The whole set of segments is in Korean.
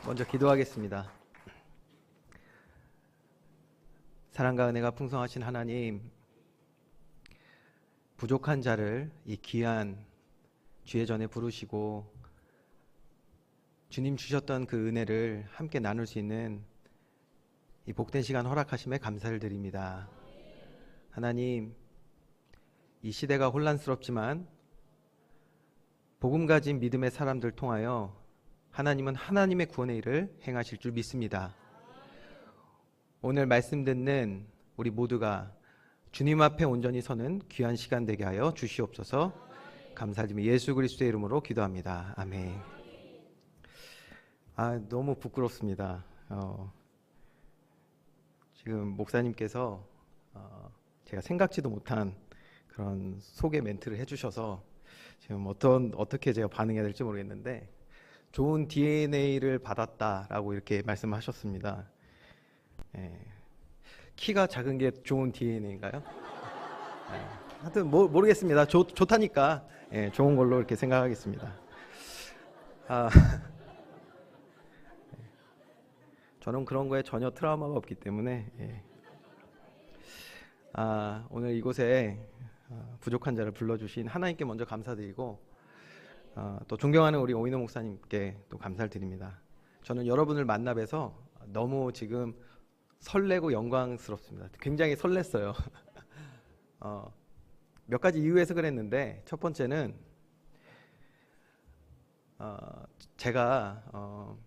먼저 기도하겠습니다. 사랑과 은혜가 풍성하신 하나님, 부족한 자를 이 귀한 주의 전에 부르시고 주님 주셨던 그 은혜를 함께 나눌 수 있는 이 복된 시간 허락하심에 감사를 드립니다. 하나님, 이 시대가 혼란스럽지만 복음 가진 믿음의 사람들 통하여 하나님은 하나님의 구원의 일을 행하실 줄 믿습니다. 오늘 말씀 듣는 우리 모두가 주님 앞에 온전히 서는 귀한 시간 되게 하여 주시옵소서. 감사드리며 예수 그리스도의 이름으로 기도합니다. 아멘. 너무 부끄럽습니다. 지금 목사님께서 제가 생각지도 못한 그런 소개 멘트를 해주셔서 지금 어떻게 제가 반응해야 될지 모르겠는데, 좋은 DNA를 받았다라고 이렇게 말씀하셨습니다. 키가 작은 게 좋은 DNA인가요? 하여튼 모르겠습니다. 좋다니까 좋은 걸로 이렇게 생각하겠습니다. 저는 그런 거에 전혀 트라우마가 없기 때문에 오늘 이곳에 부족한 자를 불러주신 하나님께 먼저 감사드리고, 또 존경하는 우리 오인호 목사님께 또 감사를 드립니다. 저는 여러분을 만나 뵈서 너무 지금 설레고 영광스럽습니다. 굉장히 설렜어요. 몇 가지 이유에서 그랬는데, 첫 번째는 제가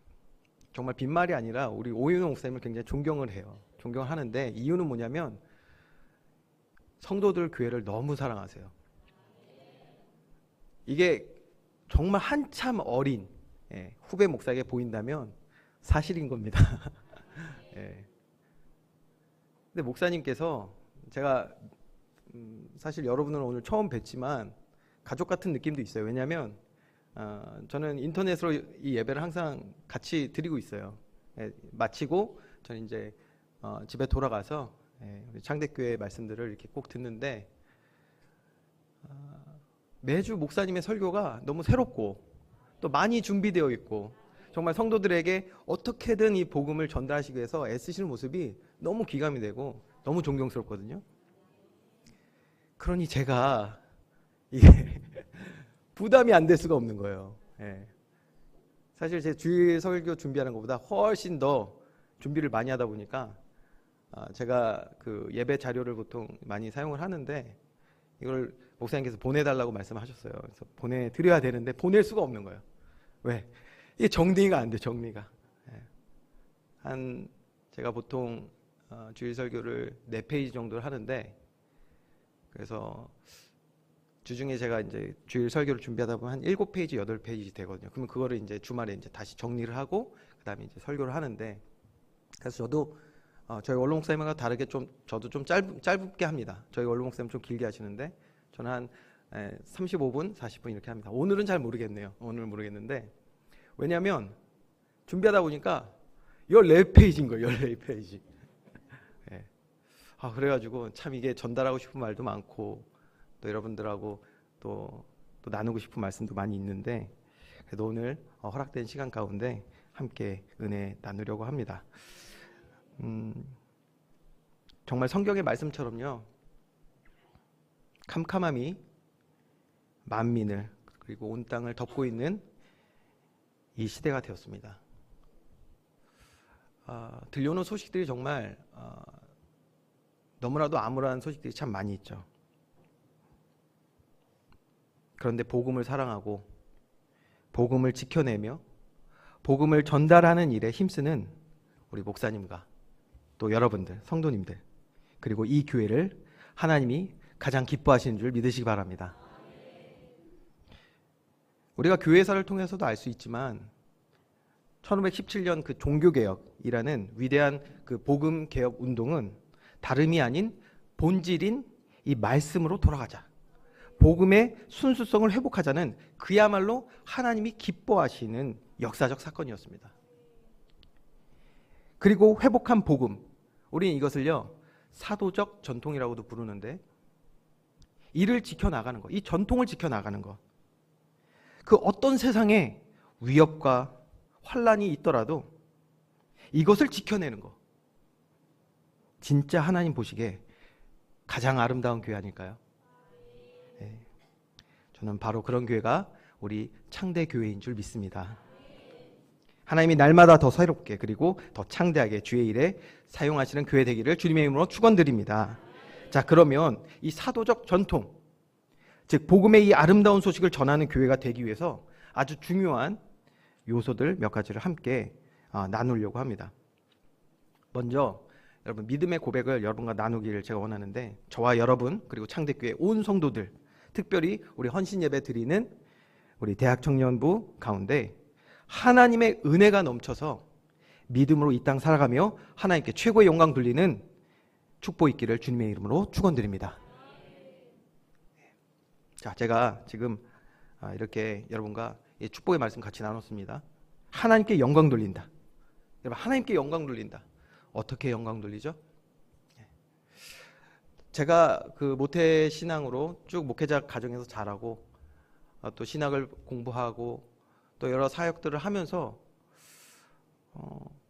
정말 빈말이 아니라 우리 오인호 목사님을 굉장히 존경을 해요. 존경을 하는데, 이유는 뭐냐면 성도들 교회를 너무 사랑하세요. 이게 정말 한참 어린 후배 목사에게 보인다면 사실인 겁니다. 근데 목사님께서, 제가 사실 여러분을 오늘 처음 뵀지만 가족 같은 느낌도 있어요. 왜냐하면 저는 인터넷으로 이 예배를 항상 같이 드리고 있어요. 마치고 저는 이제 집에 돌아가서 우리 창대교회 말씀들을 이렇게 꼭 듣는데, 매주 목사님의 설교가 너무 새롭고 또 많이 준비되어 있고, 정말 성도들에게 어떻게든 이 복음을 전달하시기 위해서 애쓰시는 모습이 너무 귀감이 되고 너무 존경스럽거든요. 그러니 제가 이게 부담이 안 될 수가 없는 거예요. 사실 제 주일 설교 준비하는 것보다 훨씬 더 준비를 많이 하다 보니까 제가 그 예배 자료를 보통 많이 사용을 하는데, 이걸 목사님께서 보내달라고 말씀하셨어요. 그래서 보내드려야 되는데 보낼 수가 없는 거예요. 왜? 이게 정리가 안 돼, 정리가. 제가 보통 주일 설교를 4페이지 정도를 하는데, 그래서 주중에 제가 이제 주일 설교를 준비하다 보면 한 7페이지, 8페이지 되거든요. 그러면 그거를 이제 주말에 이제 다시 정리를 하고 그다음에 이제 설교를 하는데, 그래서 저도 저희 원로 목사님과 다르게 저도 좀 짧게 합니다. 저희 원로 목사님 좀 길게 하시는데 저는 한 35분, 40분 이렇게 합니다. 오늘은 잘 모르겠네요. 오늘은 모르겠는데, 왜냐하면 준비하다 보니까 14페이지인 거예요. 14페이지. 그래가지고 참 이게 전달하고 싶은 말도 많고 또 여러분들하고 또 나누고 싶은 말씀도 많이 있는데, 그래도 오늘 허락된 시간 가운데 함께 은혜 나누려고 합니다. 정말 성경의 말씀처럼요, 캄캄함이 만민을 그리고 온 땅을 덮고 있는 이 시대가 되었습니다. 들려오는 소식들이 정말 너무나도 암울한 소식들이 참 많이 있죠. 그런데 복음을 사랑하고 복음을 지켜내며 복음을 전달하는 일에 힘쓰는 우리 목사님과 또 여러분들, 성도님들, 그리고 이 교회를 하나님이 가장 기뻐하시는 줄 믿으시기 바랍니다. 우리가 교회사를 통해서도 알 수 있지만 1517년 그 종교개혁이라는 위대한 그 복음개혁 운동은 다름이 아닌 본질인 이 말씀으로 돌아가자, 복음의 순수성을 회복하자는 그야말로 하나님이 기뻐하시는 역사적 사건이었습니다. 그리고 회복한 복음, 우리는 이것을요 사도적 전통이라고도 부르는데, 이를 지켜나가는 것, 이 전통을 지켜나가는 것, 그 어떤 세상에 위협과 환란이 있더라도 이것을 지켜내는 거, 진짜 하나님 보시기에 가장 아름다운 교회 아닐까요? 네. 저는 바로 그런 교회가 우리 창대 교회인 줄 믿습니다. 하나님이 날마다 더 새롭게 그리고 더 창대하게 주의 일에 사용하시는 교회 되기를 주님의 이름으로 축원드립니다. 자, 그러면 이 사도적 전통, 즉 복음의 이 아름다운 소식을 전하는 교회가 되기 위해서 아주 중요한 요소들 몇 가지를 함께 나누려고 합니다. 먼저 여러분, 믿음의 고백을 여러분과 나누기를 제가 원하는데, 저와 여러분 그리고 창대교회 온 성도들, 특별히 우리 헌신 예배 드리는 우리 대학 청년부 가운데 하나님의 은혜가 넘쳐서 믿음으로 이 땅 살아가며 하나님께 최고의 영광 돌리는 축복 있기를 주님의 이름으로 축원드립니다. 자, 제가 지금 이렇게 여러분과 이 축복의 말씀 같이 나눴습니다. 하나님께 영광 돌린다. 여러분, 하나님께 영광 돌린다. 어떻게 영광 돌리죠? 제가 그 모태 신앙으로 쭉 목회자 가정에서 자라고 또 신학을 공부하고 또 여러 사역들을 하면서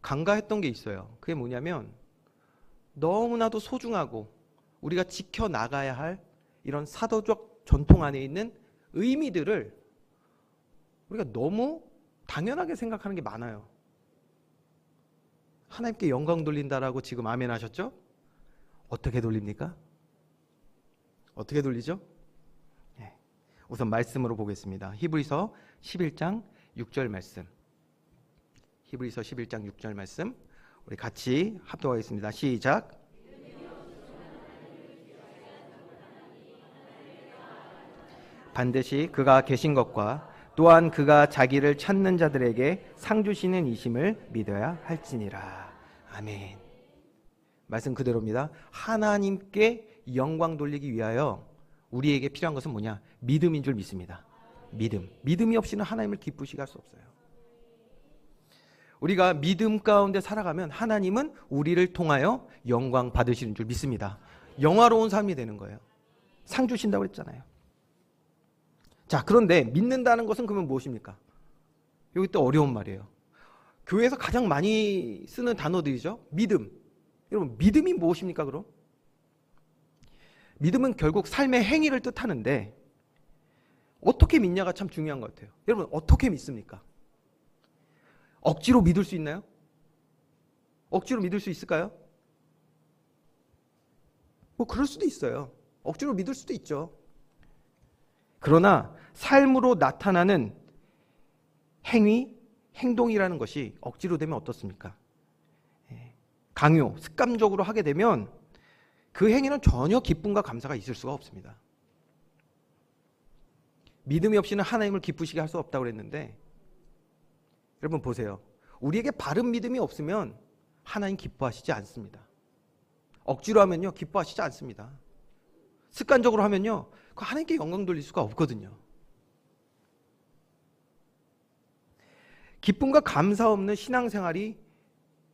간과했던 게 있어요. 그게 뭐냐면 너무나도 소중하고 우리가 지켜나가야 할 이런 사도적 전통 안에 있는 의미들을 우리가 너무 당연하게 생각하는 게 많아요. 하나님께 영광 돌린다라고 지금 아멘 하셨죠? 어떻게 돌립니까? 어떻게 돌리죠? 우선 말씀으로 보겠습니다. 히브리서 11장 6절 말씀. 히브리서 11장 6절 말씀 우리 같이 합독하겠습니다. 시작. 반드시 그가 계신 것과 또한 그가 자기를 찾는 자들에게 상 주시는 이심을 믿어야 할지니라. 아멘. 말씀 그대로입니다. 하나님께 영광 돌리기 위하여 우리에게 필요한 것은 뭐냐? 믿음인 줄 믿습니다. 믿음. 믿음이 없이는 하나님을 기쁘시게 할 수 없어요. 우리가 믿음 가운데 살아가면 하나님은 우리를 통하여 영광 받으시는 줄 믿습니다. 영화로운 삶이 되는 거예요. 상 주신다고 그랬잖아요. 자, 그런데 믿는다는 것은 그러면 무엇입니까? 여기 또 어려운 말이에요. 교회에서 가장 많이 쓰는 단어들이죠. 믿음. 여러분, 믿음이 무엇입니까, 그럼? 믿음은 결국 삶의 행위를 뜻하는데 어떻게 믿냐가 참 중요한 것 같아요. 여러분, 어떻게 믿습니까? 억지로 믿을 수 있나요? 억지로 믿을 수 있을까요? 뭐 그럴 수도 있어요. 억지로 믿을 수도 있죠. 그러나 삶으로 나타나는 행위, 행동이라는 것이 억지로 되면 어떻습니까? 강요, 습관적으로 하게 되면 그 행위는 전혀 기쁨과 감사가 있을 수가 없습니다. 믿음이 없이는 하나님을 기쁘시게 할 수 없다고 그랬는데, 여러분 보세요. 우리에게 바른 믿음이 없으면 하나님 기뻐하시지 않습니다. 억지로 하면요 기뻐하시지 않습니다. 습관적으로 하면요 그 하나님께 영광 돌릴 수가 없거든요. 기쁨과 감사 없는 신앙생활이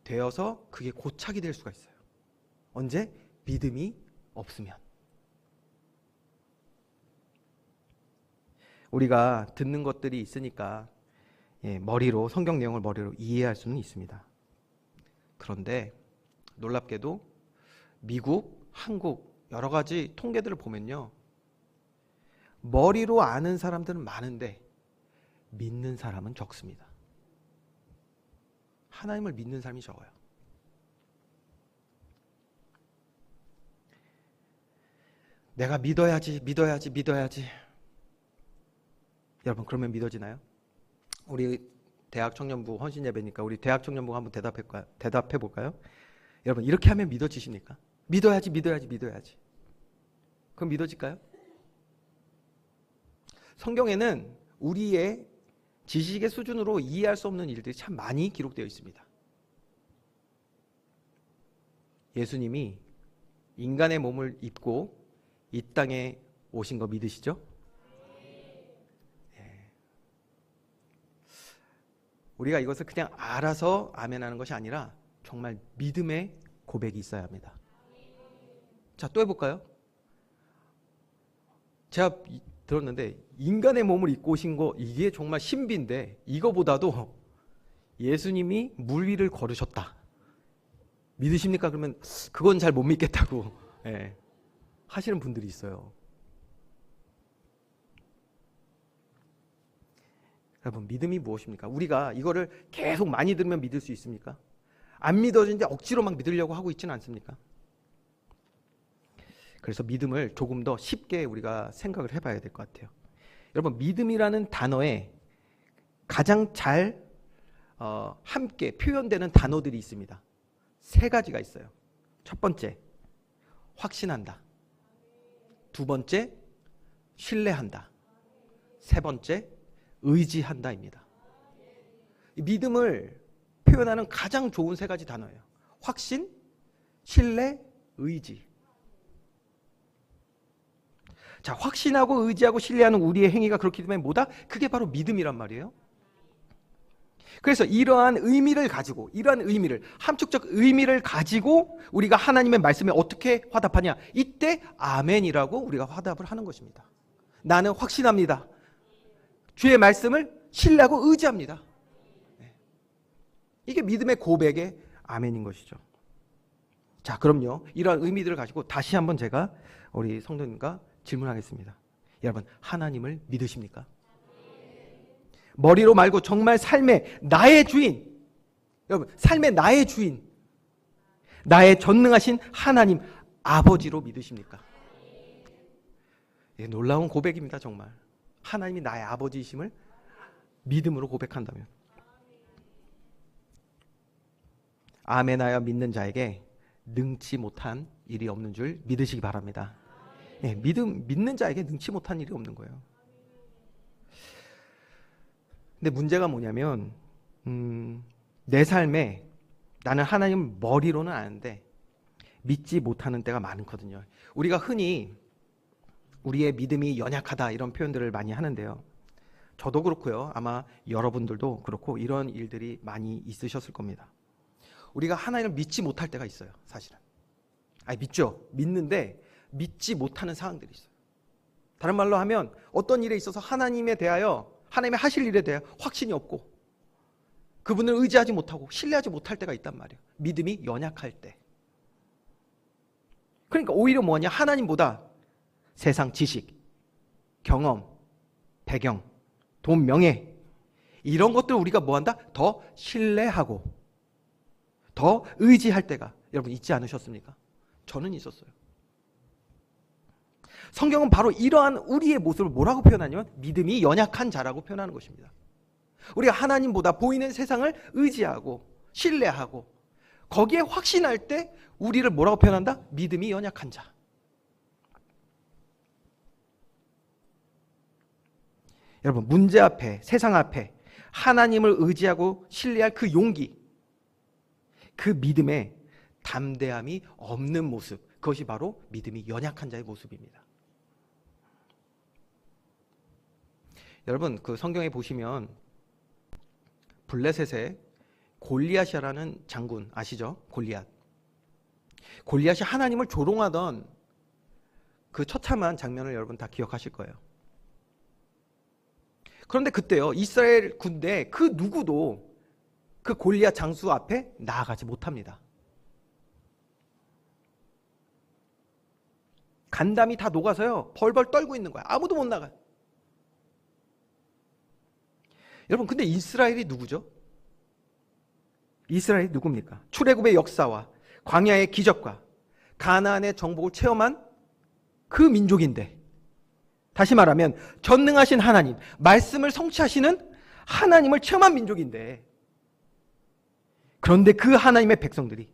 되어서 그게 고착이 될 수가 있어요. 언제? 믿음이 없으면. 우리가 듣는 것들이 있으니까 머리로, 성경 내용을 머리로 이해할 수는 있습니다. 그런데 놀랍게도 미국, 한국 여러 가지 통계들을 보면요, 머리로 아는 사람들은 많은데 믿는 사람은 적습니다. 하나님을 믿는 사람이 적어요. 내가 믿어야지. 여러분, 그러면 믿어지나요? 우리 대학 청년부 헌신 예배니까 우리 대학 청년부 한번 대답해 볼까요? 여러분, 이렇게 하면 믿어지십니까? 믿어야지. 그럼 믿어질까요? 성경에는 우리의 지식의 수준으로 이해할 수 없는 일들이 참 많이 기록되어 있습니다. 예수님이 인간의 몸을 입고 이 땅에 오신 거 믿으시죠? 우리가 이것을 그냥 알아서 아멘하는 것이 아니라 정말 믿음의 고백이 있어야 합니다. 자, 또 해볼까요? 제가 들었는데 인간의 몸을 입고 오신 거 이게 정말 신비인데 이거보다도 예수님이 물 위를 걸으셨다. 믿으십니까? 그러면 그건 잘 못 믿겠다고 예, 하시는 분들이 있어요. 여러분, 믿음이 무엇입니까? 우리가 이거를 계속 많이 들으면 믿을 수 있습니까? 안 믿어지는데 억지로 막 믿으려고 하고 있지는 않습니까? 그래서 믿음을 조금 더 쉽게 우리가 생각을 해봐야 될 것 같아요. 여러분, 믿음이라는 단어에 가장 잘 함께 표현되는 단어들이 있습니다. 3가지가 있어요. 첫 번째, 확신한다. 두 번째, 신뢰한다. 세 번째, 의지한다입니다. 믿음을 표현하는 가장 좋은 3가지 단어예요. 확신, 신뢰, 의지. 자, 확신하고 의지하고 신뢰하는 우리의 행위가 그렇기 때문에 뭐다? 그게 바로 믿음이란 말이에요. 그래서 이러한 의미를 가지고, 이러한 의미를, 함축적 의미를 가지고 우리가 하나님의 말씀에 어떻게 화답하냐? 이때 아멘이라고 우리가 화답을 하는 것입니다. 나는 확신합니다. 주의 말씀을 신뢰하고 의지합니다. 이게 믿음의 고백의 아멘인 것이죠. 자, 그럼요. 이러한 의미들을 가지고 다시 한번 제가 우리 성도님과 질문하겠습니다. 여러분, 하나님을 믿으십니까? 머리로 말고 정말 삶의 나의 주인, 여러분, 삶의 나의 주인, 나의 전능하신 하나님 아버지로 믿으십니까? 예, 놀라운 고백입니다. 정말 하나님이 나의 아버지이심을 믿음으로 고백한다면, 아멘하여 믿는 자에게 능치 못한 일이 없는 줄 믿으시기 바랍니다. 네, 믿는 자에게 능치 못한 일이 없는 거예요. 근데 문제가 뭐냐면 내 삶에 나는 하나님 머리로는 아는데 믿지 못하는 때가 많거든요. 우리가 흔히 우리의 믿음이 연약하다 이런 표현들을 많이 하는데요. 저도 그렇고요. 아마 여러분들도 그렇고 이런 일들이 많이 있으셨을 겁니다. 우리가 하나님을 믿지 못할 때가 있어요. 사실은. 믿죠. 믿는데 믿지 못하는 상황들이 있어요. 다른 말로 하면 어떤 일에 있어서 하나님에 대하여, 하나님의 하실 일에 대해 확신이 없고 그분을 의지하지 못하고 신뢰하지 못할 때가 있단 말이에요. 믿음이 연약할 때. 그러니까 오히려 뭐냐? 하나님보다 세상 지식, 경험, 배경, 돈, 명예 이런 것들 우리가 뭐한다? 더 신뢰하고 더 의지할 때가 여러분 있지 않으셨습니까? 저는 있었어요. 성경은 바로 이러한 우리의 모습을 뭐라고 표현하냐면 믿음이 연약한 자라고 표현하는 것입니다. 우리가 하나님보다 보이는 세상을 의지하고 신뢰하고 거기에 확신할 때 우리를 뭐라고 표현한다? 믿음이 연약한 자. 여러분, 문제 앞에, 세상 앞에 하나님을 의지하고 신뢰할 그 용기, 그 믿음에 담대함이 없는 모습, 그것이 바로 믿음이 연약한 자의 모습입니다. 여러분, 그 성경에 보시면 블레셋의 골리앗이라는 장군 아시죠? 골리앗. 골리앗이 하나님을 조롱하던 그 처참한 장면을 여러분 다 기억하실 거예요. 그런데 그때요, 이스라엘 군대 그 누구도 그 골리앗 장수 앞에 나아가지 못합니다. 간담이 다 녹아서요, 벌벌 떨고 있는 거야. 아무도 못 나가요. 여러분, 근데 이스라엘이 누구죠? 이스라엘이 누굽니까? 출애굽의 역사와 광야의 기적과 가나안의 정복을 체험한 그 민족인데, 다시 말하면 전능하신 하나님, 말씀을 성취하시는 하나님을 체험한 민족인데, 그런데 그 하나님의 백성들이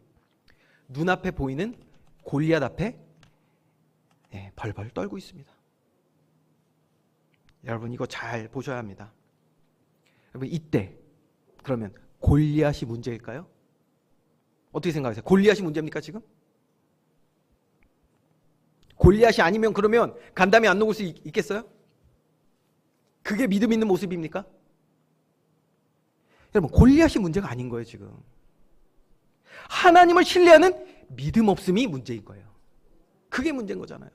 눈앞에 보이는 골리앗 앞에 벌벌 떨고 있습니다. 여러분, 이거 잘 보셔야 합니다. 여러분, 이때 그러면 골리앗이 문제일까요? 어떻게 생각하세요? 골리앗이 문제입니까 지금? 골리앗이 아니면 그러면 간담이 안 녹을 수 있겠어요? 그게 믿음 있는 모습입니까? 여러분, 골리앗이 문제가 아닌 거예요 지금. 하나님을 신뢰하는 믿음 없음이 문제인 거예요. 그게 문제인 거잖아요.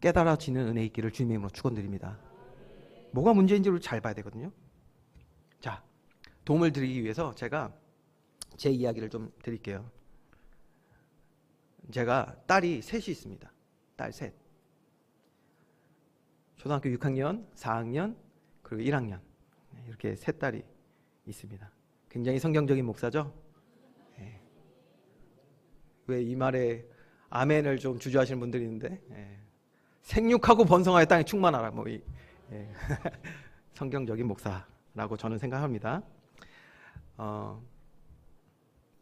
깨달아지는 은혜 있기를 주님의 이름으로 축원드립니다. 뭐가 문제인지를 잘 봐야 되거든요. 자, 도움을 드리기 위해서 제가 제 이야기를 좀 드릴게요. 제가 딸이 셋이 있습니다. 딸 셋. 초등학교 6학년, 4학년, 그리고 1학년. 이렇게 세 딸이 있습니다. 굉장히 성경적인 목사죠? 네. 왜 이 말에 아멘을 좀 주저하시는 분들이 있는데, 생육하고 번성하여 땅에 충만하라. 성경적인 목사라고 저는 생각합니다.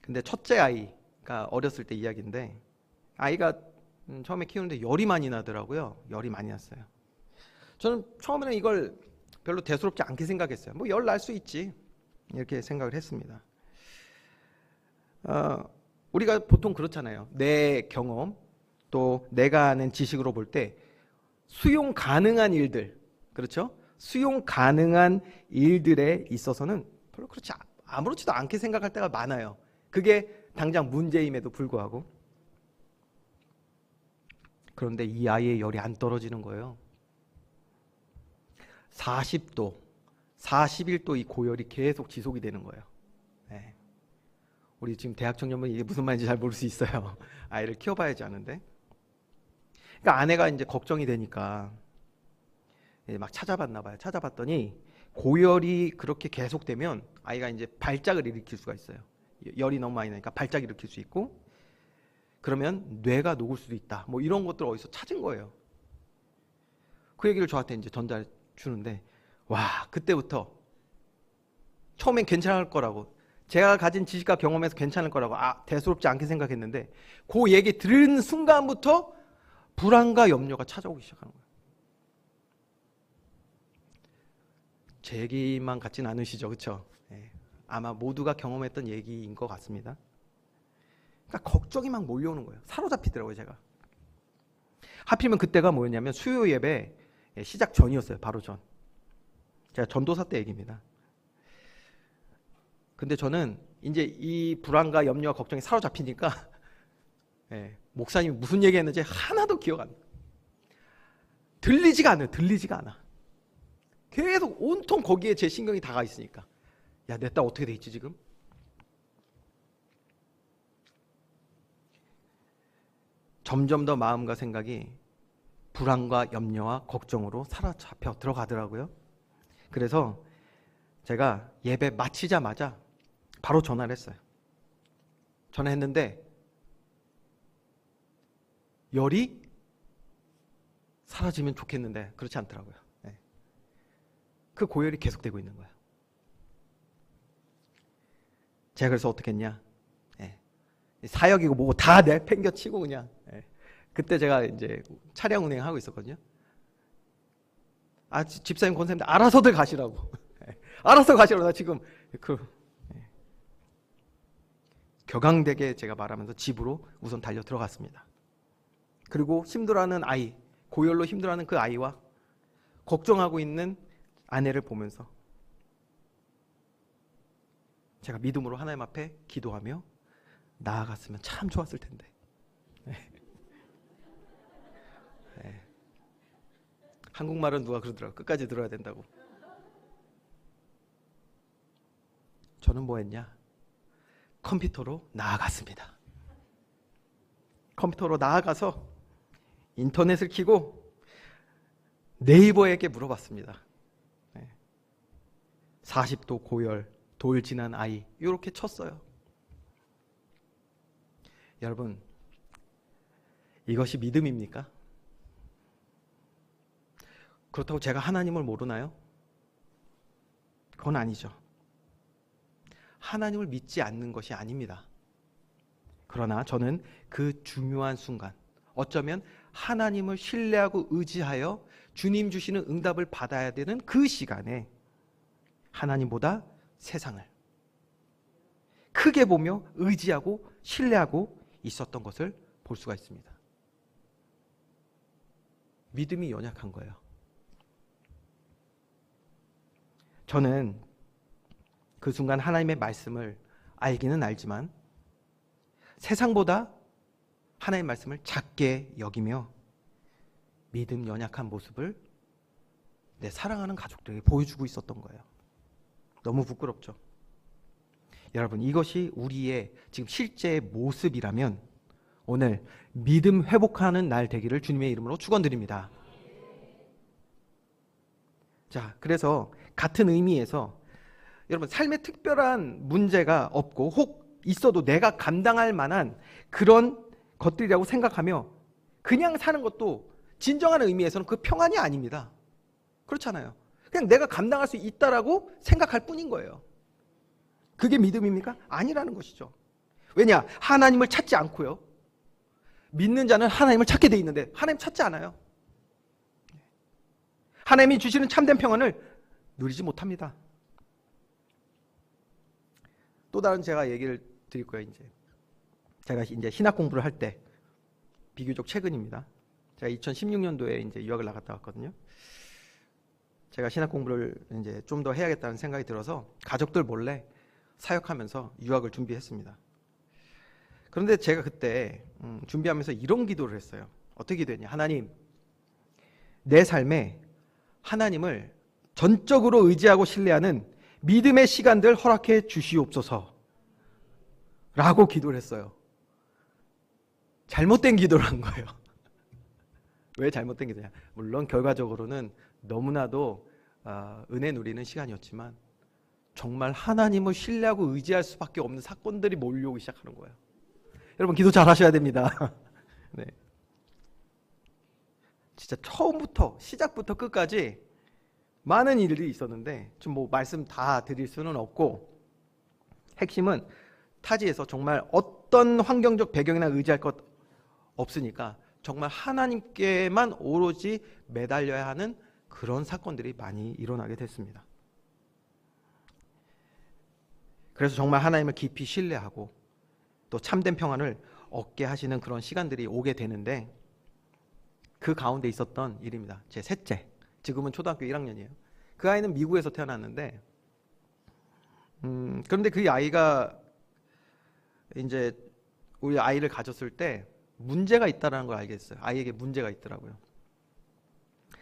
근데 첫째 아이가 어렸을 때 이야기인데, 아이가 처음에 키우는데 열이 많이 나더라고요. 열이 많이 났어요. 저는 처음에는 이걸 별로 대수롭지 않게 생각했어요. 뭐 열 날 수 있지, 이렇게 생각을 했습니다. 우리가 보통 그렇잖아요. 내 경험 또 내가 아는 지식으로 볼 때 수용 가능한 일들, 그렇죠? 수용 가능한 일들에 있어서는 별로 그렇지 아무렇지도 않게 생각할 때가 많아요. 그게 당장 문제임에도 불구하고. 그런데 이 아이의 열이 안 떨어지는 거예요. 40도, 41도 이 고열이 계속 지속이 되는 거예요. 네. 우리 지금 대학 청년분 이게 무슨 말인지 잘 모를 수 있어요. 아이를 키워봐야지 아는데. 그러니까 아내가 이제 걱정이 되니까 막 찾아봤나 봐요. 찾아봤더니 고열이 그렇게 계속되면 아이가 이제 발작을 일으킬 수가 있어요. 열이 너무 많이 나니까 발작 일으킬 수 있고, 그러면 뇌가 녹을 수도 있다. 뭐 이런 것들 어디서 찾은 거예요. 그 얘기를 저한테 이제 전달 주는데, 와, 그때부터 처음엔 괜찮을 거라고, 제가 가진 지식과 경험에서 괜찮을 거라고 대수롭지 않게 생각했는데, 그 얘기 들은 순간부터 불안과 염려가 찾아오기 시작하는 거예요. 제 얘기만 같진 않으시죠, 그렇죠? 아마 모두가 경험했던 얘기인 것 같습니다. 그러니까 걱정이 막 몰려오는 거예요. 사로잡히더라고요, 제가. 하필이면 그때가 뭐였냐면 수요 예배 시작 전이었어요. 바로 전. 제가 전도사 때 얘기입니다. 근데 저는 이제 이 불안과 염려와 걱정이 사로잡히니까 목사님이 무슨 얘기했는지 하나도 기억 안 나요. 들리지가 않아요. 들리지가 않아. 계속 온통 거기에 제 신경이 다 가 있으니까. 야, 내 딸 어떻게 돼 있지 지금? 점점 더 마음과 생각이 불안과 염려와 걱정으로 사로잡혀 들어가더라고요. 그래서 제가 예배 마치자마자 바로 전화를 했어요. 전화했는데 열이 사라지면 좋겠는데 그렇지 않더라고요. 그 고열이 계속되고 있는 거예요. 제가 그래서 어떻게 했냐, 사역이고 뭐고 다 내팽겨치고 그냥, 그때 제가 이제 차량 운행하고 있었거든요. 집사님 권사님들 알아서들 가시라고. 알아서 가시라고. 나 지금 격앙되게 제가 말하면서 집으로 우선 달려 들어갔습니다. 그리고 힘들어하는 아이, 고열로 힘들어하는 그 아이와 걱정하고 있는 아내를 보면서 제가 믿음으로 하나님 앞에 기도하며 나아갔으면 참 좋았을 텐데. 한국말은 누가 그러더라고요. 끝까지 들어야 된다고. 저는 뭐 했냐? 컴퓨터로 나아갔습니다. 컴퓨터로 나아가서 인터넷을 켜고 네이버에게 물어봤습니다. 40도 고열, 돌 지난 아이, 이렇게 쳤어요. 여러분, 이것이 믿음입니까? 그렇다고 제가 하나님을 모르나요? 그건 아니죠. 하나님을 믿지 않는 것이 아닙니다. 그러나 저는 그 중요한 순간, 어쩌면 하나님을 신뢰하고 의지하여 주님 주시는 응답을 받아야 되는 그 시간에 하나님보다 세상을 크게 보며 의지하고 신뢰하고 있었던 것을 볼 수가 있습니다. 믿음이 연약한 거예요. 저는 그 순간 하나님의 말씀을 알기는 알지만 세상보다 하나님의 말씀을 작게 여기며 믿음 연약한 모습을 내 사랑하는 가족들에게 보여주고 있었던 거예요. 너무 부끄럽죠. 여러분, 이것이 우리의 지금 실제 모습이라면 오늘 믿음 회복하는 날 되기를 주님의 이름으로 축원드립니다. 자, 그래서 같은 의미에서 여러분, 삶에 특별한 문제가 없고 혹 있어도 내가 감당할 만한 그런 것들이라고 생각하며 그냥 사는 것도 진정한 의미에서는 그 평안이 아닙니다. 그렇잖아요. 그냥 내가 감당할 수 있다라고 생각할 뿐인 거예요. 그게 믿음입니까? 아니라는 것이죠. 왜냐? 하나님을 찾지 않고요. 믿는 자는 하나님을 찾게 돼 있는데 하나님 찾지 않아요. 하나님이 주시는 참된 평안을 누리지 못합니다. 또 다른 제가 얘기를 드릴 거예요. 제가 이제 신학 공부를 할 때 비교적 최근입니다. 제가 2016년도에 이제 유학을 나갔다 왔거든요. 제가 신학 공부를 이제 좀 더 해야겠다는 생각이 들어서 가족들 몰래 사역하면서 유학을 준비했습니다. 그런데 제가 그때 준비하면서 이런 기도를 했어요. 어떻게 기도했냐? 하나님, 내 삶에 하나님을 전적으로 의지하고 신뢰하는 믿음의 시간들 허락해 주시옵소서 라고 기도를 했어요. 잘못된 기도를 한 거예요. 왜 잘못된 기도냐? 물론 결과적으로는 너무나도 은혜 누리는 시간이었지만 정말 하나님을 신뢰하고 의지할 수밖에 없는 사건들이 몰려오기 시작하는 거예요. 여러분, 기도 잘 하셔야 됩니다. 네. 진짜 처음부터 시작부터 끝까지 많은 일들이 있었는데 좀 뭐 말씀 다 드릴 수는 없고, 핵심은 타지에서 정말 어떤 환경적 배경이나 의지할 것 없으니까 정말 하나님께만 오로지 매달려야 하는 그런 사건들이 많이 일어나게 됐습니다. 그래서 정말 하나님을 깊이 신뢰하고 또 참된 평안을 얻게 하시는 그런 시간들이 오게 되는데, 그 가운데 있었던 일입니다. 제 셋째, 지금은 초등학교 1학년이에요. 그 아이는 미국에서 태어났는데 그런데 그 아이가 이제 우리 아이를 가졌을 때 문제가 있다는 걸 알겠어요. 아이에게 문제가 있더라고요.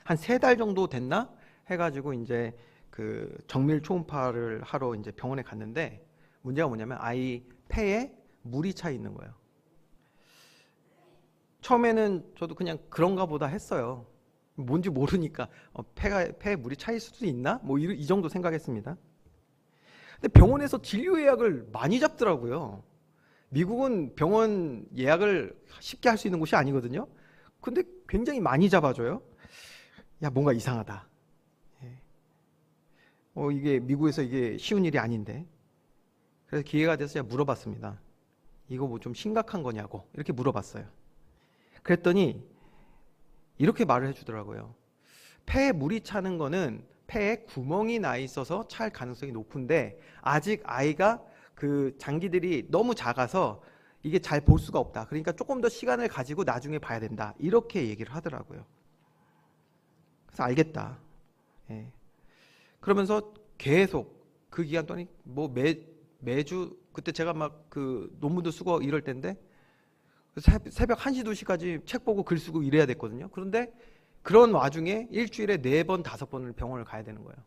한 3달 정도 됐나 해가지고 이제 그 정밀 초음파를 하러 이제 병원에 갔는데 문제가 뭐냐면 아이 폐에 물이 차 있는 거예요. 처음에는 저도 그냥 그런가 보다 했어요. 뭔지 모르니까 폐에 물이 차 있을 수도 있나? 뭐 이 정도 생각했습니다. 근데 병원에서 진료 예약을 많이 잡더라고요. 미국은 병원 예약을 쉽게 할 수 있는 곳이 아니거든요. 근데 굉장히 많이 잡아줘요. 야, 뭔가 이상하다. 이게 미국에서 이게 쉬운 일이 아닌데. 그래서 기회가 돼서 제가 물어봤습니다. 이거 뭐 좀 심각한 거냐고 이렇게 물어봤어요. 그랬더니 이렇게 말을 해주더라고요. 폐에 물이 차는 거는 폐에 구멍이 나 있어서 찰 가능성이 높은데 아직 아이가 그 장기들이 너무 작아서 이게 잘 볼 수가 없다. 그러니까 조금 더 시간을 가지고 나중에 봐야 된다. 이렇게 얘기를 하더라고요. 그래서 알겠다. 예. 그러면서 계속 그 기간 동안 뭐 매주 그때 제가 막 그 논문도 쓰고 이럴 때인데 새벽 1시, 2시까지 책 보고 글 쓰고 이래야 됐거든요. 그런데 그런 와중에 일주일에 4번, 5번을 병원을 가야 되는 거예요.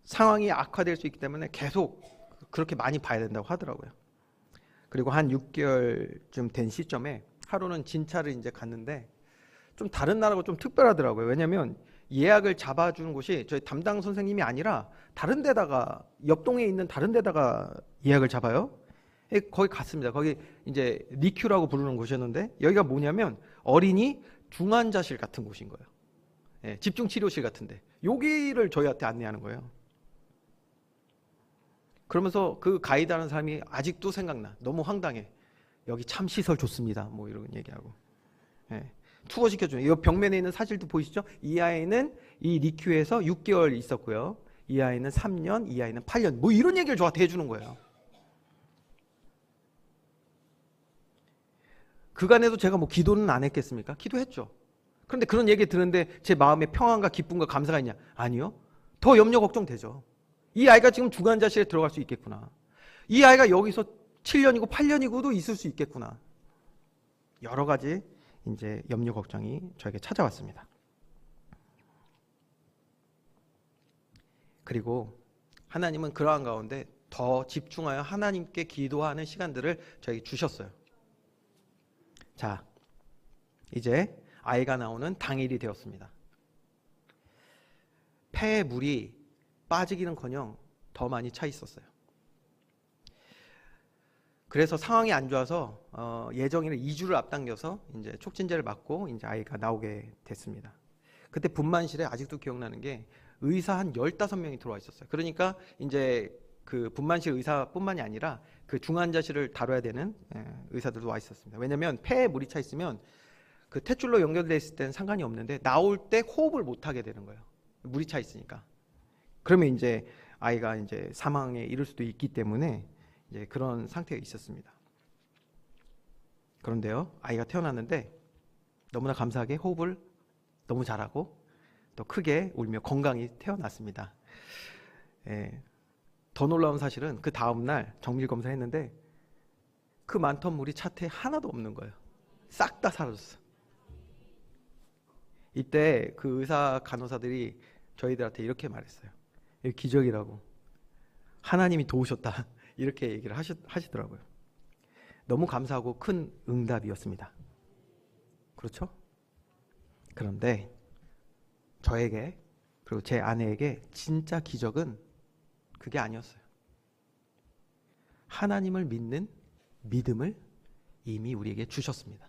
상황이 악화될 수 있기 때문에 계속 그렇게 많이 봐야 된다고 하더라고요. 그리고 한 6개월쯤 된 시점에 하루는 진찰을 이제 갔는데 좀 다른 나라고 좀 특별하더라고요. 왜냐면 예약을 잡아주는 곳이 저희 담당 선생님이 아니라 다른 데다가 옆 동에 있는 다른 데다가 예약을 잡아요. 거기 갔습니다. 거기 이제 리큐라고 부르는 곳이었는데 여기가 뭐냐면 어린이 중환자실 같은 곳인 거예요. 예, 집중치료실 같은데 여기를 저희한테 안내하는 거예요. 그러면서 그 가이드하는 사람이 아직도 생각나. 너무 황당해. 여기 참 시설 좋습니다. 뭐 이런 얘기하고. 예. 투어 시켜주는. 이 벽면에 있는 사실도 보이시죠? 이 아이는 이 리큐에서 6개월 있었고요. 이 아이는 3년, 이 아이는 8년. 뭐 이런 얘기를 저한테 해주는 거예요. 그간에도 제가 뭐 기도는 안 했겠습니까? 기도했죠. 그런데 그런 얘기 듣는데 제 마음에 평안과 기쁨과 감사가 있냐? 아니요. 더 염려 걱정되죠. 이 아이가 지금 중환자실에 들어갈 수 있겠구나. 이 아이가 여기서 7년이고 8년이고도 있을 수 있겠구나. 여러 가지 이제 염려 걱정이 저에게 찾아왔습니다. 그리고 하나님은 그러한 가운데 더 집중하여 하나님께 기도하는 시간들을 저에게 주셨어요. 자, 이제 아이가 나오는 당일이 되었습니다. 폐에 물이 빠지기는커녕 더 많이 차 있었어요. 그래서 상황이 안 좋아서 예정일을 2주를 앞당겨서 이제 촉진제를 맞고 이제 아이가 나오게 됐습니다. 그때 분만실에 아직도 기억나는 게 의사 한 15명이 들어와 있었어요. 그러니까 이제 그 분만실 의사뿐만이 아니라 그 중환자실을 다뤄야 되는 의사들도 와 있었습니다. 왜냐하면 폐에 물이 차 있으면 그 탯줄로 연결돼 있을 때는 상관이 없는데 나올 때 호흡을 못 하게 되는 거예요. 물이 차 있으니까. 그러면 이제 아이가 이제 사망에 이를 수도 있기 때문에 이제 그런 상태가 있었습니다. 그런데요, 아이가 태어났는데 너무나 감사하게 호흡을 너무 잘하고 또 크게 울며 건강히 태어났습니다. 더 놀라운 사실은 그 다음날 정밀 검사했는데 그 많던 물이 차트에 하나도 없는 거예요. 싹 다 사라졌어. 이때 그 의사 간호사들이 저희들한테 이렇게 말했어요. 이거 기적이라고. 하나님이 도우셨다. 이렇게 얘기를 하시더라고요. 너무 감사하고 큰 응답이었습니다. 그렇죠? 그런데 저에게 그리고 제 아내에게 진짜 기적은 그게 아니었어요. 하나님을 믿는 믿음을 이미 우리에게 주셨습니다.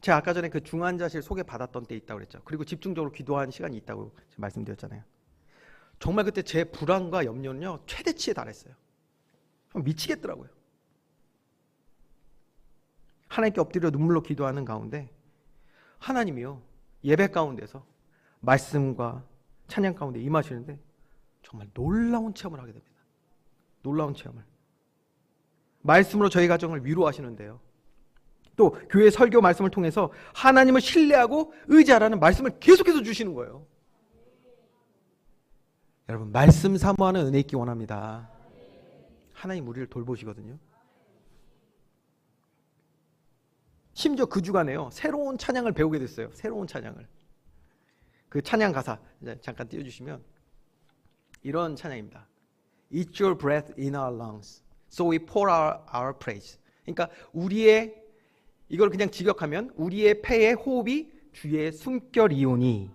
제가 아까 전에 그 중환자실 소개받았던 때 있다고 그랬죠. 그리고 집중적으로 기도한 시간이 있다고 말씀드렸잖아요. 정말 그때 제 불안과 염려는요 최대치에 달했어요. 미치겠더라고요. 하나님께 엎드려 눈물로 기도하는 가운데 하나님이요 예배 가운데서 말씀과 찬양 가운데 임하시는데 정말 놀라운 체험을 하게 됩니다. 놀라운 체험을. 말씀으로 저희 가정을 위로하시는데요. 또 교회 설교 말씀을 통해서 하나님을 신뢰하고 의지하라는 말씀을 계속해서 주시는 거예요. 여러분 말씀 사모하는 은혜 있기 원합니다. 하나님 우리를 돌보시거든요. 심지어 그 주간에요 새로운 찬양을 배우게 됐어요. 새로운 찬양을. 그 찬양 가사 잠깐 띄워주시면 이런 찬양입니다. It's your breath in our lungs, so we pour our praise. 그러니까 우리의 이걸 그냥 직역하면 우리의 폐에 호흡이 주의 숨결이오니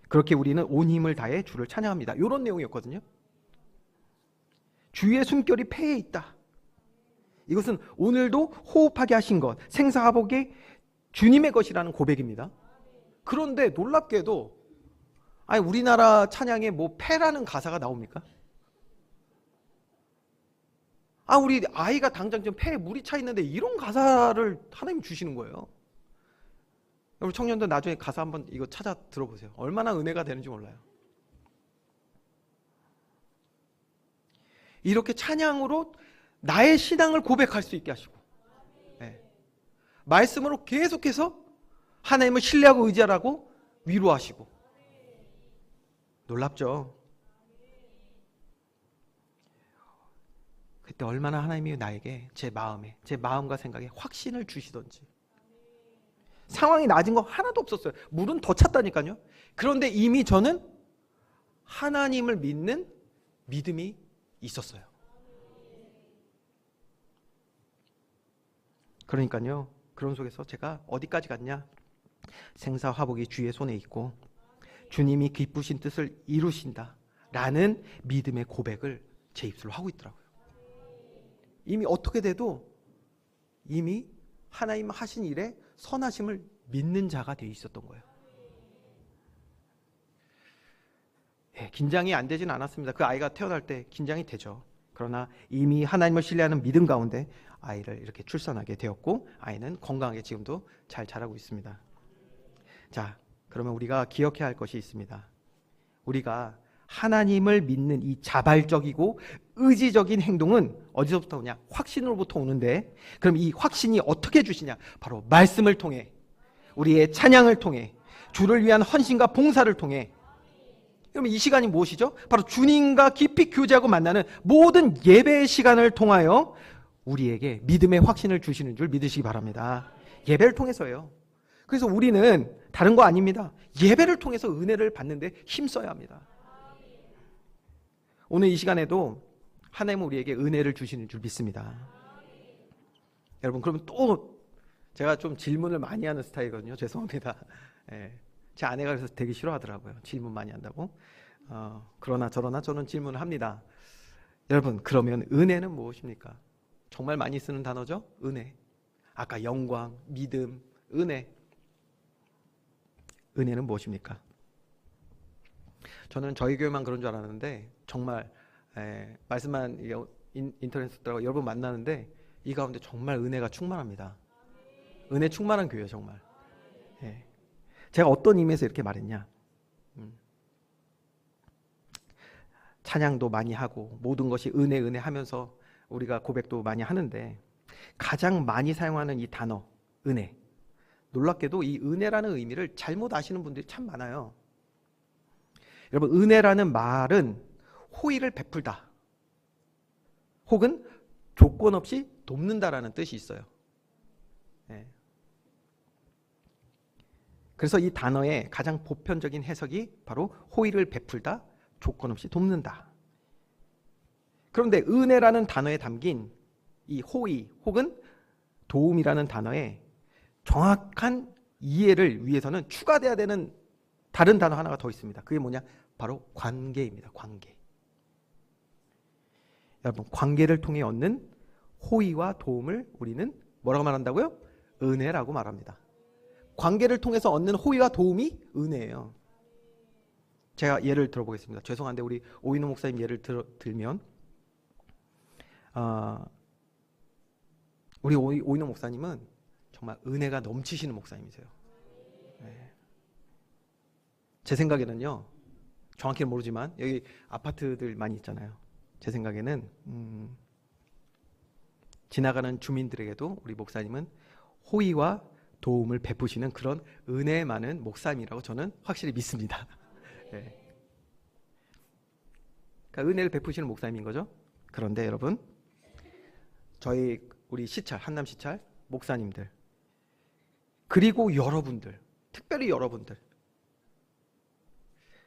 그렇게 우리는 온 힘을 다해 주를 찬양합니다. 이런 내용이었거든요. 주의 숨결이 폐에 있다. 이것은 오늘도 호흡하게 하신 것, 생사화복이 주님의 것이라는 고백입니다. 그런데 놀랍게도 아니 우리나라 찬양에 뭐 폐라는 가사가 나옵니까? 우리 아이가 당장 좀 폐에 물이 차 있는데 이런 가사를 하나님 주시는 거예요. 여러분 청년들 나중에 가사 한번 이거 찾아 들어보세요. 얼마나 은혜가 되는지 몰라요. 이렇게 찬양으로 나의 신앙을 고백할 수 있게 하시고 말씀으로 계속해서 하나님을 신뢰하고 의지하라고 위로하시고 놀랍죠? 그때 얼마나 하나님이 나에게 제 마음과 생각에 확신을 주시던지. 상황이 나아진 거 하나도 없었어요. 물은 더 찼다니까요. 그런데 이미 저는 하나님을 믿는 믿음이 있었어요. 그러니까요. 그런 속에서 제가 어디까지 갔냐? 생사화복이 주의 손에 있고 주님이 기쁘신 뜻을 이루신다 라는 믿음의 고백을 제 입술로 하고 있더라고요. 이미 어떻게 돼도 이미 하나님 하신 일에 선하심을 믿는 자가 되어 있었던 거예요. 긴장이 안 되진 않았습니다. 그 아이가 태어날 때 긴장이 되죠. 그러나 이미 하나님을 신뢰하는 믿음 가운데 아이를 이렇게 출산하게 되었고 아이는 건강하게 지금도 잘 자라고 있습니다. 자, 그러면 우리가 기억해야 할 것이 있습니다. 우리가 하나님을 믿는 이 자발적이고 의지적인 행동은 어디서부터 오냐? 확신으로부터 오는데 그럼 이 확신이 어떻게 주시냐? 바로 말씀을 통해 우리의 찬양을 통해 주를 위한 헌신과 봉사를 통해. 그러면 이 시간이 무엇이죠? 바로 주님과 깊이 교제하고 만나는 모든 예배의 시간을 통하여 우리에게 믿음의 확신을 주시는 줄 믿으시기 바랍니다. 예배를 통해서요. 그래서 우리는 다른 거 아닙니다. 예배를 통해서 은혜를 받는데 힘써야 합니다. 오늘 이 시간에도 하나님은 우리에게 은혜를 주시는 줄 믿습니다. 여러분, 그러면 또 제가 좀 질문을 많이 하는 스타일이거든요. 죄송합니다. 예. 제 아내가 그래서 되게 싫어하더라고요. 질문 많이 한다고. 그러나 저러나 저는 질문을 합니다. 여러분, 그러면 은혜는 무엇입니까? 정말 많이 쓰는 단어죠? 은혜. 아까 영광, 믿음, 은혜. 은혜는 무엇입니까? 저는 저희 교회만 그런 줄 알았는데 정말 말씀만 인터넷에 쓰더라고요. 여러분 만나는데 이 가운데 정말 은혜가 충만합니다. 은혜 충만한 교회예요, 정말. 예. 제가 어떤 의미에서 이렇게 말했냐? 찬양도 많이 하고 모든 것이 은혜 하면서 우리가 고백도 많이 하는데 가장 많이 사용하는 이 단어 은혜, 놀랍게도 이 은혜라는 의미를 잘못 아시는 분들이 참 많아요. 여러분, 은혜라는 말은 호의를 베풀다 혹은 조건 없이 돕는다라는 뜻이 있어요. 네. 그래서 이 단어의 가장 보편적인 해석이 바로 호의를 베풀다, 조건 없이 돕는다. 그런데 은혜라는 단어에 담긴 이 호의 혹은 도움이라는 단어에 정확한 이해를 위해서는 추가돼야 되는 다른 단어 하나가 더 있습니다. 그게 뭐냐? 바로 관계입니다. 관계. 여러분, 관계를 통해 얻는 호의와 도움을 우리는 뭐라고 말한다고요? 은혜라고 말합니다. 관계를 통해서 얻는 호의와 도움이 은혜예요. 제가 예를 들어보겠습니다. 죄송한데 우리 오인호 목사님 예를 들면 우리 오인호 목사님은 정말 은혜가 넘치시는 목사님이세요. 네. 제 생각에는요, 정확히는 모르지만 여기 아파트들 많이 있잖아요. 제 생각에는 지나가는 주민들에게도 우리 목사님은 호의와 도움을 베푸시는 그런 은혜 많은 목사님이라고 저는 확실히 믿습니다. 네. 그러니까 은혜를 베푸시는 목사님인 거죠. 그런데 여러분, 우리 시찰, 한남 시찰 목사님들, 그리고 여러분들, 특별히 여러분들,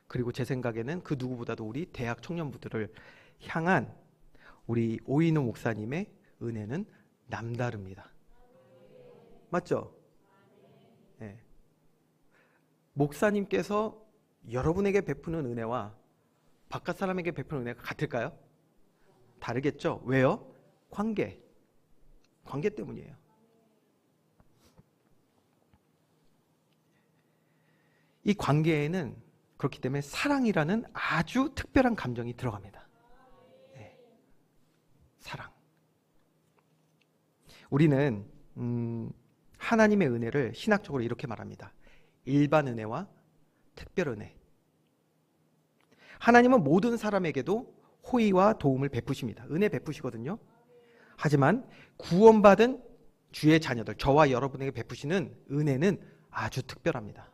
그리고 제 생각에는 그 누구보다도 우리 대학 청년부들을 향한 우리 오인호 목사님의 은혜는 남다릅니다. 맞죠? 네. 목사님께서 여러분에게 베푸는 은혜와 바깥 사람에게 베푸는 은혜가 같을까요? 다르겠죠? 왜요? 관계 때문이에요. 이 관계에는 그렇기 때문에 사랑이라는 아주 특별한 감정이 들어갑니다. 네. 사랑. 우리는 하나님의 은혜를 신학적으로 이렇게 말합니다. 일반 은혜와 특별 은혜. 하나님은 모든 사람에게도 호의와 도움을 베푸십니다. 은혜 베푸시거든요. 하지만 구원받은 주의 자녀들, 저와 여러분에게 베푸시는 은혜는 아주 특별합니다.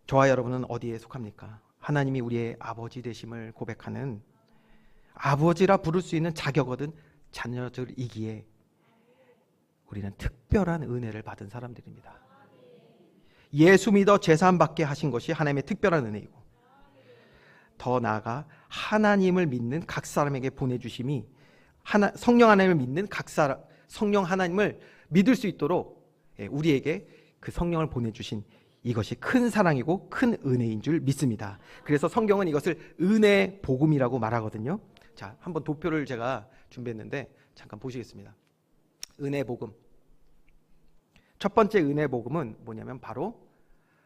저와 여러분은 어디에 속합니까? 하나님이 우리의 아버지 되심을 고백하는, 아버지라 부를 수 있는 자격 얻은 자녀들이기에 우리는 특별한 은혜를 받은 사람들입니다. 예수 믿어 제사함 받게 하신 것이 하나님의 특별한 은혜이고, 더 나아가 하나님을 믿는 각 사람에게 보내주심이, 성령 하나님을 믿는 성령 하나님을 믿을 수 있도록 우리에게 그 성령을 보내주신 이것이 큰 사랑이고 큰 은혜인 줄 믿습니다. 그래서 성경은 이것을 은혜 복음이라고 말하거든요. 자, 한번 도표를 제가 준비했는데 잠깐 보시겠습니다. 은혜 복음. 첫 번째 은혜 복음은 뭐냐면 바로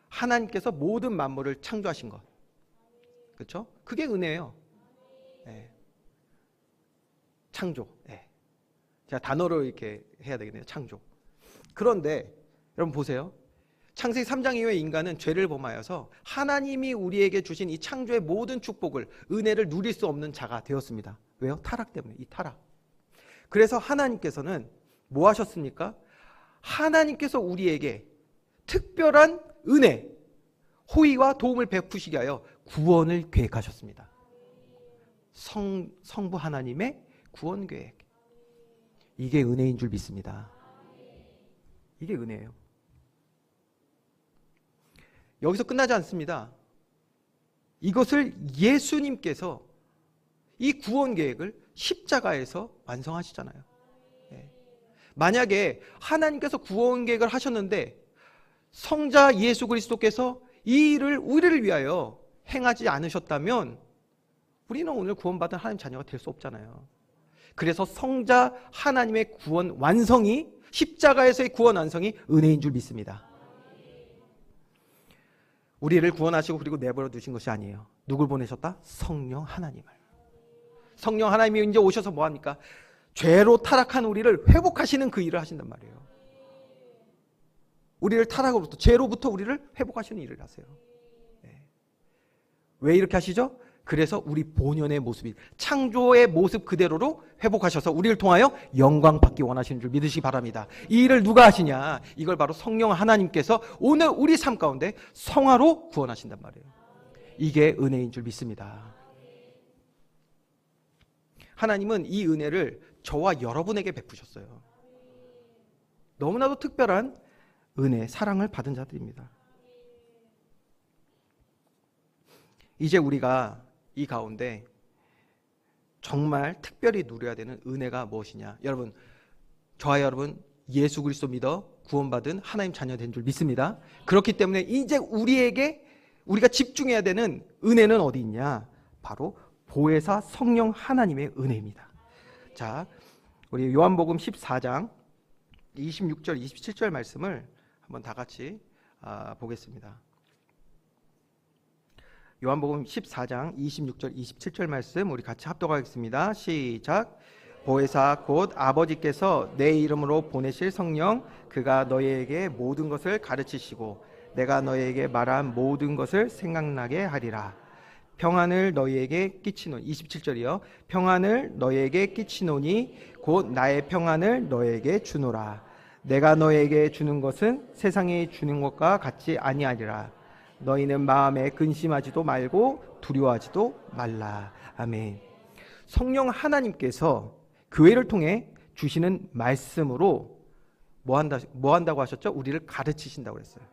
하나님께서 모든 만물을 창조하신 것. 그렇죠? 그게 은혜예요. 네. 창조. 네. 제가 단어로 이렇게 해야 되겠네요. 창조. 그런데 여러분 보세요. 창세기 3장 이후에 인간은 죄를 범하여서 하나님이 우리에게 주신 이 창조의 모든 축복을, 은혜를 누릴 수 없는 자가 되었습니다. 왜요? 타락 때문에. 이 타락. 그래서 하나님께서는 뭐 하셨습니까? 하나님께서 우리에게 특별한 은혜, 호의와 도움을 베푸시게 하여 구원을 계획하셨습니다. 성부 하나님의 구원 계획. 이게 은혜인 줄 믿습니다. 이게 은혜예요. 여기서 끝나지 않습니다. 이것을 예수님께서 이 구원 계획을 십자가에서 완성하시잖아요. 만약에 하나님께서 구원 계획을 하셨는데 성자 예수 그리스도께서 이 일을 우리를 위하여 행하지 않으셨다면 우리는 오늘 구원받은 하나님 자녀가 될 수 없잖아요. 그래서 성자 하나님의 구원 완성이, 십자가에서의 구원 완성이 은혜인 줄 믿습니다. 우리를 구원하시고 그리고 내버려 두신 것이 아니에요. 누굴 보내셨다? 성령 하나님을. 성령 하나님이 이제 오셔서 뭐합니까? 죄로 타락한 우리를 회복하시는 그 일을 하신단 말이에요. 우리를 타락으로부터, 죄로부터 우리를 회복하시는 일을 하세요. 왜 이렇게 하시죠? 그래서 우리 본연의 모습이, 창조의 모습 그대로로 회복하셔서 우리를 통하여 영광 받기 원하시는 줄 믿으시기 바랍니다. 이 일을 누가 하시냐? 이걸 바로 성령 하나님께서 오늘 우리 삶 가운데 성화로 구원하신단 말이에요. 이게 은혜인 줄 믿습니다. 하나님은 이 은혜를 저와 여러분에게 베푸셨어요. 너무나도 특별한 은혜, 사랑을 받은 자들입니다. 이제 우리가 이 가운데 정말 특별히 누려야 되는 은혜가 무엇이냐? 여러분, 저와 여러분 예수 그리스도 믿어 구원받은 하나님 자녀 된 줄 믿습니다. 그렇기 때문에 이제 우리가 집중해야 되는 은혜는 어디 있냐? 바로 보혜사 성령 하나님의 은혜입니다. 자, 우리 요한복음 14장 26절 27절 말씀을 한번 다 같이 보겠습니다. 요한복음 14장 26절 27절 말씀 우리 같이 합독하겠습니다. 시작. 보혜사 곧 아버지께서 내 이름으로 보내실 성령, 그가 너희에게 모든 것을 가르치시고 내가 너희에게 말한 모든 것을 생각나게 하리라. 평안을 너희에게 끼치노니, 27절이요. 평안을 너희에게 끼치노니 곧 나의 평안을 너희에게 주노라. 내가 너희에게 주는 것은 세상이 주는 것과 같지 아니하리라. 너희는 마음에 근심하지도 말고 두려워하지도 말라. 아멘. 성령 하나님께서 교회를 통해 주시는 말씀으로 뭐 한다고 하셨죠? 우리를 가르치신다고 그랬어요.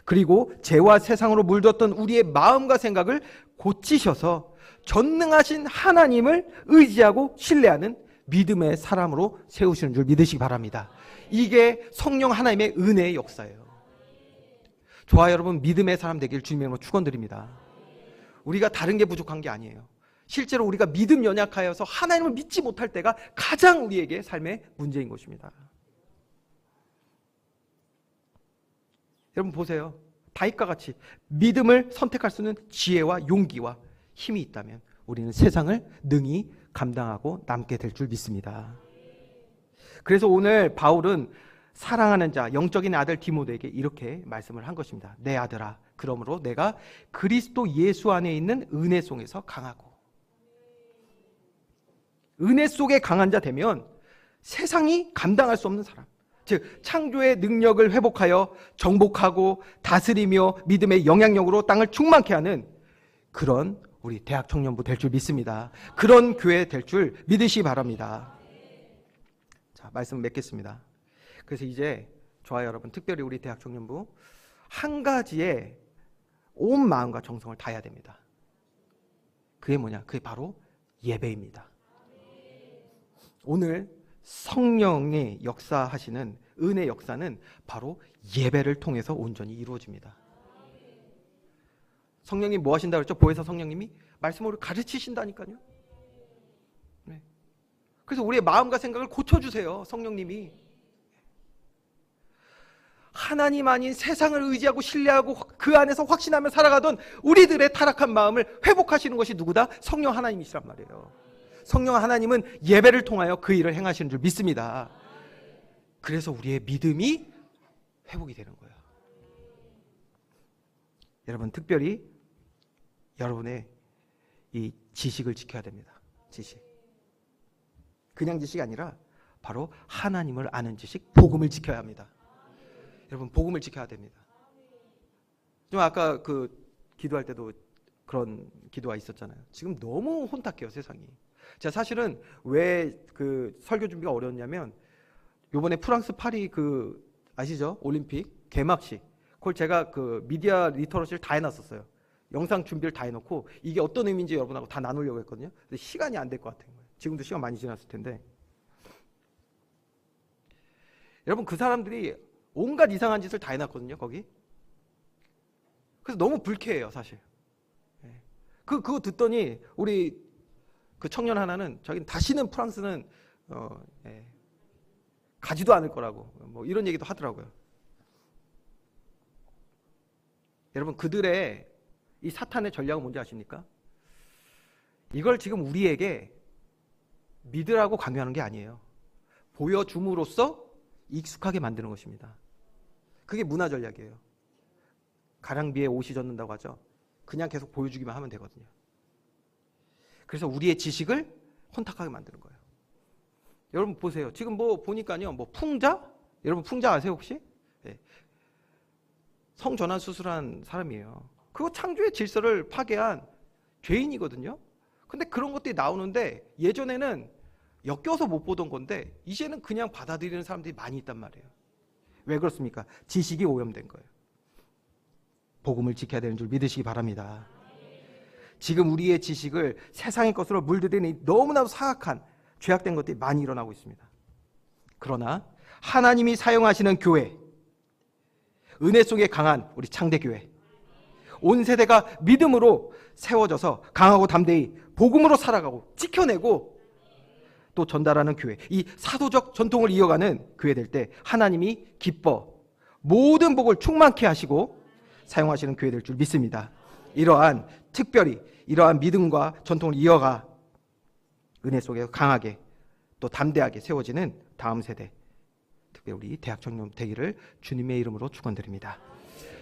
그리고 죄와 세상으로 물들었던 우리의 마음과 생각을 고치셔서 전능하신 하나님을 의지하고 신뢰하는 믿음의 사람으로 세우시는 줄 믿으시기 바랍니다. 이게 성령 하나님의 은혜의 역사예요. 저와 여러분 믿음의 사람 되길 주님으로 축원드립니다. 우리가 다른 게 부족한 게 아니에요. 실제로 우리가 믿음 연약하여서 하나님을 믿지 못할 때가 가장 우리에게 삶의 문제인 것입니다. 여러분 보세요. 다윗과 같이 믿음을 선택할 수 있는 지혜와 용기와 힘이 있다면 우리는 세상을 능히 감당하고 남게 될 줄 믿습니다. 그래서 오늘 바울은 사랑하는 자, 영적인 아들 디모데에게 이렇게 말씀을 한 것입니다. 내 아들아, 그러므로 내가 그리스도 예수 안에 있는 은혜 속에서 강하고, 은혜 속에 강한 자 되면 세상이 감당할 수 없는 사람, 즉 창조의 능력을 회복하여 정복하고 다스리며 믿음의 영향력으로 땅을 충만케 하는 그런 우리 대학 청년부 될 줄 믿습니다. 그런 교회 될 줄 믿으시기 바랍니다. 자, 말씀 맺겠습니다. 그래서 이제 저와 여러분, 특별히 우리 대학 청년부 한 가지에 온 마음과 정성을 다해야 됩니다. 그게 뭐냐? 그게 바로 예배입니다. 오늘 성령의 역사하시는 은혜 역사는 바로 예배를 통해서 온전히 이루어집니다. 성령님 뭐 하신다고 그랬죠? 보혜사 성령님이 말씀으로 가르치신다니까요. 네. 그래서 우리의 마음과 생각을 고쳐주세요. 성령님이. 하나님 아닌 세상을 의지하고 신뢰하고 그 안에서 확신하며 살아가던 우리들의 타락한 마음을 회복하시는 것이 누구다? 성령 하나님이시란 말이에요. 성령 하나님은 예배를 통하여 그 일을 행하시는 줄 믿습니다. 그래서 우리의 믿음이 회복이 되는 거예요. 여러분, 특별히 여러분의 이 지식을 지켜야 됩니다. 지식. 그냥 지식이 아니라 바로 하나님을 아는 지식, 복음을 지켜야 합니다. 여러분, 복음을 지켜야 됩니다. 좀 아까 그 기도할 때도 그런 기도가 있었잖아요. 지금 너무 혼탁해요, 세상이. 제가 사실은 왜 그 설교 준비가 어려웠냐면 요번에 프랑스 파리 그 아시죠? 올림픽 개막식. 그걸 제가 그 미디어 리터러시를 다 해놨었어요. 영상 준비를 다 해놓고 이게 어떤 의미인지 여러분하고 다 나누려고 했거든요. 근데 시간이 안 될 것 같은 거예요. 지금도 시간 많이 지났을 텐데. 여러분 그 사람들이 온갖 이상한 짓을 다 해놨거든요. 거기. 그래서 너무 불쾌해요, 사실. 그거 듣더니 우리 그 청년 하나는 자기는 다시는 프랑스는 가지도 않을 거라고 뭐 이런 얘기도 하더라고요. 여러분 그들의 이 사탄의 전략은 뭔지 아십니까? 이걸 지금 우리에게 믿으라고 강요하는 게 아니에요. 보여줌으로써 익숙하게 만드는 것입니다. 그게 문화 전략이에요. 가랑비에 옷이 젖는다고 하죠. 그냥 계속 보여주기만 하면 되거든요. 그래서 우리의 지식을 혼탁하게 만드는 거예요. 여러분 보세요. 지금 뭐 보니까요. 뭐 풍자? 여러분 풍자 아세요 혹시? 네. 성전환 수술한 사람이에요. 그거 창조의 질서를 파괴한 죄인이거든요. 근데 그런 것들이 나오는데 예전에는 엮여서 못 보던 건데 이제는 그냥 받아들이는 사람들이 많이 있단 말이에요. 왜 그렇습니까? 지식이 오염된 거예요. 복음을 지켜야 되는 줄 믿으시기 바랍니다. 지금 우리의 지식을 세상의 것으로 물들이니 너무나도 사악한 죄악된 것들이 많이 일어나고 있습니다. 그러나 하나님이 사용하시는 교회, 은혜 속에 강한 우리 창대교회, 온 세대가 믿음으로 세워져서 강하고 담대히 복음으로 살아가고 지켜내고 또 전달하는 교회, 이 사도적 전통을 이어가는 교회 될 때 하나님이 기뻐 모든 복을 충만케 하시고 사용하시는 교회 될 줄 믿습니다. 특별히 이러한 믿음과 전통을 이어가 은혜 속에 강하게 또 담대하게 세워지는 다음 세대, 특별히 우리 대학 청년 되기를 주님의 이름으로 축원드립니다.